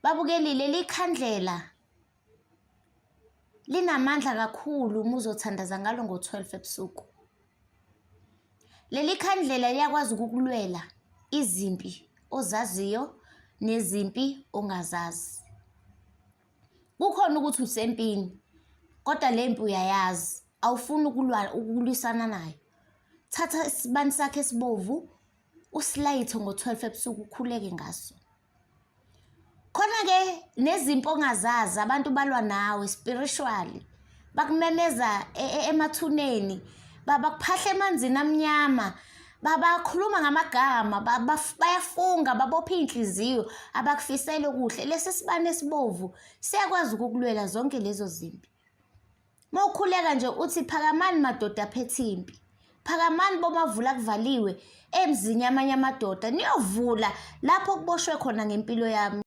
Babukelile likhandlela linamandla kakhulu uma uzothandaza ngalo ngo-12 ebusuku. Leli khandlela liyakwazi ukukulwela izimpi ozaziyo nezimpi ongazazi. Kukhona ukuthi usempini kodwa le mpi uyayazi, awufuni ukulwisana nayo. Thatha isibani sakhe esibovu usilayithe ngo-12 ebusuku ukhuleke ngaso. Khona-ke nezimpi ongazazi abantu balwa nawe spiritually, bakumemeza emathuneni, bakuphahla emanzini amnyama, bakhuluma ngamagama, bayafunga, babopha iy'nhliziyo, abakufisela okuhle. Lesi sibani esibovu siyakwazi ukukulwela zonke lezo zimpi. Uma ukhuleka nje uthi phakamani madoda aphethe impi, phakamani bomavula kuvaliwe emzini yamanye amadoda, niyovula lapho kuboshwe khona ngempilo yami.